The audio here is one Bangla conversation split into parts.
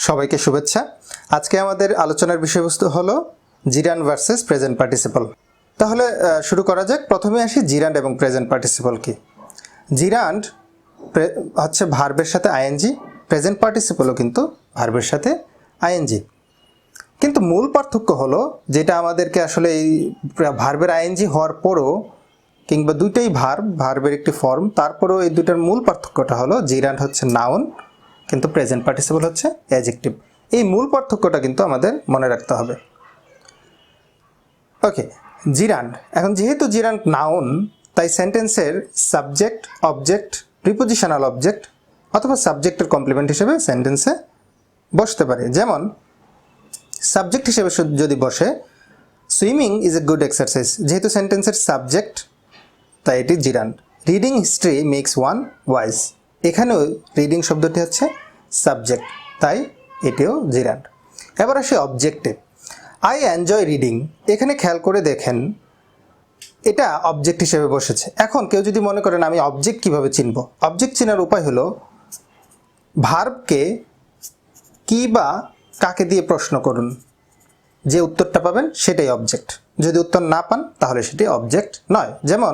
সবাইকে শুভেচ্ছা। আজকে আমাদের আলোচনার বিষয়বস্তু হলো জিরান্ড ভার্সেস প্রেজেন্ট পার্টিসিপল। তাহলে শুরু করা যাক। প্রথমে আসি জিরান্ড এবং প্রেজেন্ট পার্টিসিপল কি। জিরান্ড হচ্ছে ভার্বের সাথে আইএনজি, প্রেজেন্ট পার্টিসিপলও কিন্তু ভার্বের সাথে আইএনজি। কিন্তু মূল পার্থক্য হলো যেটা আমাদেরকে আসলে এই ভার্বের আইএনজি হওয়ার পরও কিংবা দুইটাই ভার্বের একটি ফর্ম, তারপরেও এই দুটার মূল পার্থক্যটা হলো জিরান্ড হচ্ছে নাউন কিন্তু প্রেজেন্ট পার্টিসিপল হচ্ছে অ্যাডজেক্টিভ। এই মূল পার্থক্যটা কিন্তু আমাদের মনে রাখতে হবে। ওকে, জিরান্ড। এখন যেহেতু জিরান্ড নাউন, তাই সেন্টেন্সের সাবজেক্ট, অবজেক্ট, প্রিপোজিশনাল অবজেক্ট অথবা সাবজেক্টের কমপ্লিমেন্ট হিসেবে সেন্টেন্সে বসতে পারে। যেমন সাবজেক্ট হিসেবে যদি বসে swimming is a good exercise, যেহেতু সেন্টেন্সের সাবজেক্ট তাই এটি gerund. Reading history makes one wise, এখানেও রিডিং শব্দটি হচ্ছে সাবজেক্ট, তাই এটিও জিরান্ড। এবার আসে অবজেক্টে। আই এনজয় রিডিং, এখানে খেয়াল করে দেখেন এটা অবজেক্ট হিসেবে বসেছে। এখন কেউ যদি মনে করেন আমি অবজেক্ট কিভাবে চিনব, অবজেক্ট চেনার উপায় হলো ভার্বকে কি বা কাকে দিয়ে প্রশ্ন করুন, যে উত্তরটা পাবেন সেটাই অবজেক্ট। যদি উত্তর না পান তাহলে সেটি অবজেক্ট নয়। যেমন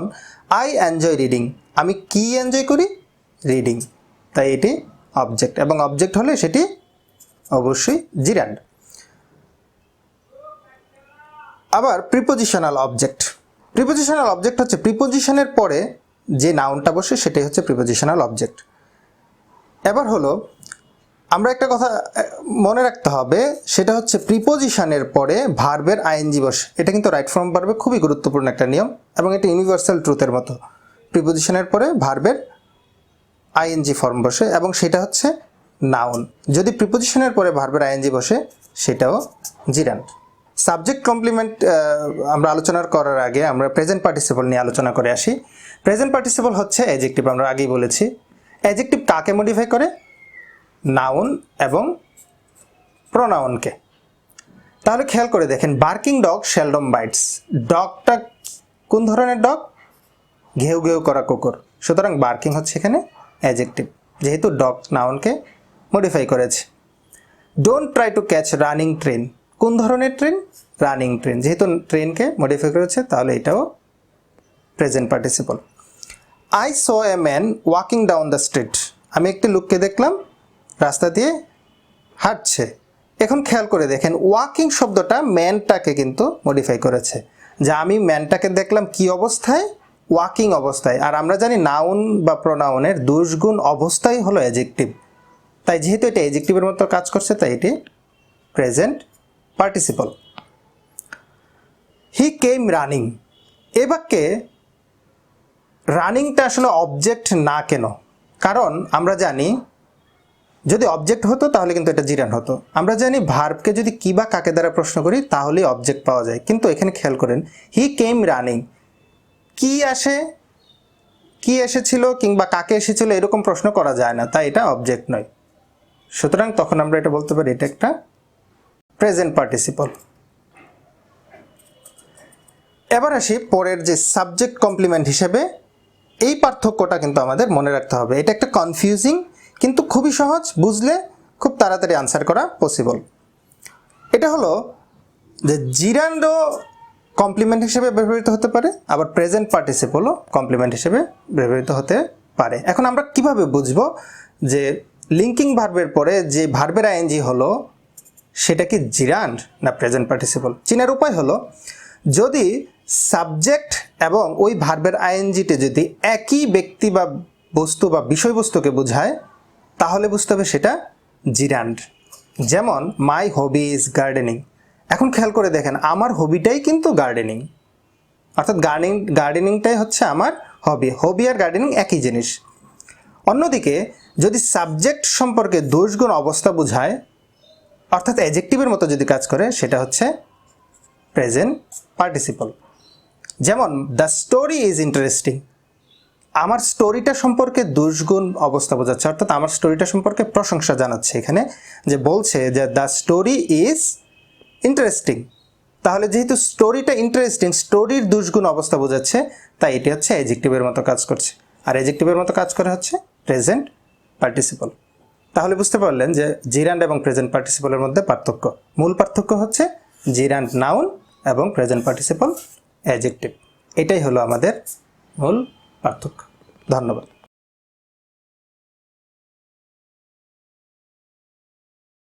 আই এনজয় রিডিং, আমি কি এনজয় করি? রিডিং, তাই এটি অবজেক্ট, এবং অবজেক্ট হলে সেটি অবশ্যই জিরান্ড। আবার প্রিপোজিশনাল অবজেক্ট। প্রিপোজিশনাল অবজেক্ট হচ্ছে প্রিপোজিশনের পরে যে নাউনটা বসে সেটাই হচ্ছে প্রিপোজিশনাল অবজেক্ট। এবার হলো আমরা একটা কথা মনে রাখতে হবে, সেটা হচ্ছে প্রিপোজিশনের পরে ভার্বের আইএনজি বসে। এটা কিন্তু রাইট ফর্ম ভার্বে খুবই গুরুত্বপূর্ণ একটা নিয়ম এবং এটা ইউনিভার্সাল ট্রুথের মতো। প্রিপোজিশনের পরে ভার্বের আইএনজি ফর্ম বসে এবং সেটা হচ্ছে নাউন। যদি প্রিপোজিশনের পরে ভার্বের আইএনজি বসে সেটাও জিরান্ড। সাবজেক্ট কমপ্লিমেন্ট আমরা আলোচনা করার আগে আমরা প্রেজেন্ট পার্টিসিপল নিয়ে আলোচনা করে আসি। প্রেজেন্ট পার্টিসিপল হচ্ছে অ্যাডজেক্টিভ, আমরা আগেই বলেছি। অ্যাডজেক্টিভ কাকে মডিফাই করে? নাউন এবং প্রোনাউনকে। তাহলে খেয়াল করে দেখেন, বার্কিং ডগ সেলডম বাইটস, ডগটা কোন ধরনের ডগ? ঘেউ ঘেউ করা কুকুর, সুতরাং বার্কিং হচ্ছে এখানে অ্যাডজেক্টিভ, যেহেতু ডগ নাউনকে মডিফাই করেছে। Don't try to catch running train, কোন ধরনের ট্রেন? রানিং ট্রেন, যেহেতু ট্রেনকে মডিফাই করেছে তাহলে এটাও present participle. I saw a man walking down the street, আমি একটি লোককে দেখলাম রাস্তা দিয়ে হাঁটছে। এখন খেয়াল করে দেখেন ওয়াকিং শব্দটা ম্যানটাকে কিন্তু মডিফাই করেছে, যে আমি ম্যানটাকে দেখলাম কি অবস্থায়? ওয়াকিং অবস্থায়। আর আমরা জানি নাউন বা প্রোনাউনের দুষ্গুণ অবস্থাই হলো অ্যাডজেক্টিভ, তাই যেহেতু এটা অ্যাডজেক্টিভের মতো কাজ করছে তাই এটি প্রেজেন্ট পার্টিসিপল। হি কেম রানিং, এ বাক্যে রানিংটা আসলে অবজেক্ট না কেন? কারণ আমরা জানি যদি অবজেক্ট হতো তাহলে কিন্তু এটা জিরান্ড হতো। আমরা জানি ভার্বকে যদি কি বা কাকে দ্বারা প্রশ্ন করি তাহলেই অবজেক্ট পাওয়া যায়, কিন্তু এখানে খেয়াল করেন হি কেম রানিং, কি আসে, কি এসেছিল কিংবা কাকে এসেছিল এরকম প্রশ্ন করা যায় না, তাই এটা অবজেক্ট নয়। সুতরাং তখন আমরা এটা বলতে পারি এটা একটা প্রেজেন্ট পার্টিসিপল। এবার আসি পরের যে সাবজেক্ট কমপ্লিমেন্ট হিসেবে, এই পার্থক্যটা কিন্তু আমাদের মনে রাখতে হবে। এটা একটা কনফিউজিং কিন্তু খুবই সহজ, বুঝলে খুব তাড়াতাড়ি আনসার করা পসিবল। এটা হলো যে জিরান্ডও কমপ্লিমেন্ট হিসেবে ব্যবহৃত হতে পারে, আবার প্রেজেন্ট পার্টিসিপলও কমপ্লিমেন্ট হিসেবে ব্যবহৃত হতে পারে। এখন আমরা কিভাবে বুঝবো যে লিঙ্কিং ভার্বের পরে যে ভার্বের আইএনজি হলো সেটা কি জিরান্ড না প্রেজেন্ট পার্টিসিপল? চেনার উপায় হলো যদি সাবজেক্ট এবং ওই ভার্বের আইএনজিটি যদি একই ব্যক্তি বা বস্তু বা বিষয়বস্তুকে বোঝায় তাহলে বুঝতে হবে সেটা জিরান্ড। যেমন মাই হবি ইজ গার্ডেনিং, এখন খেয়াল করে দেখেন আমার হবিটাই কিন্তু গার্ডেনিং, অর্থাৎ গার্ডেনিংটাই হচ্ছে আমার হবি। হবি আর গার্ডেনিং একই জিনিস। অন্যদিকে যদি সাবজেক্ট সম্পর্কে দোষগুণ অবস্থা বোঝায় অর্থাৎ অ্যাডজেক্টিভের মতো যদি কাজ করে সেটা হচ্ছে প্রেজেন্ট পার্টিসিপল। যেমন দ্য স্টোরি ইজ ইন্টারেস্টিং, আমার স্টোরিটা সম্পর্কে দুষ্গুণ অবস্থা বোঝাচ্ছে, অর্থাৎ আমার স্টোরিটা সম্পর্কে প্রশংসা জানাচ্ছে এখানে, যে বলছে যে দ্য স্টোরি ইজ ইন্টারেস্টিং। তাহলে যেহেতু স্টোরিটা ইন্টারেস্টিং, স্টোরির দুষ্গুণ অবস্থা বোঝাচ্ছে, তাই এটি হচ্ছে অ্যাডজেক্টিভের মতো কাজ করছে, আর অ্যাডজেক্টিভের মতো কাজ করে হচ্ছে প্রেজেন্ট পার্টিসিপল। তাহলে বুঝতে পারলেন যে জিরান্ড এবং প্রেজেন্ট পার্টিসিপলের মধ্যে পার্থক্য। মূল পার্থক্য হচ্ছে জিরান্ড নাউন এবং প্রেজেন্ট পার্টিসিপল অ্যাডজেক্টিভ। এটাই হলো আমাদের মূল পার্থক্য। ধন্যবাদ।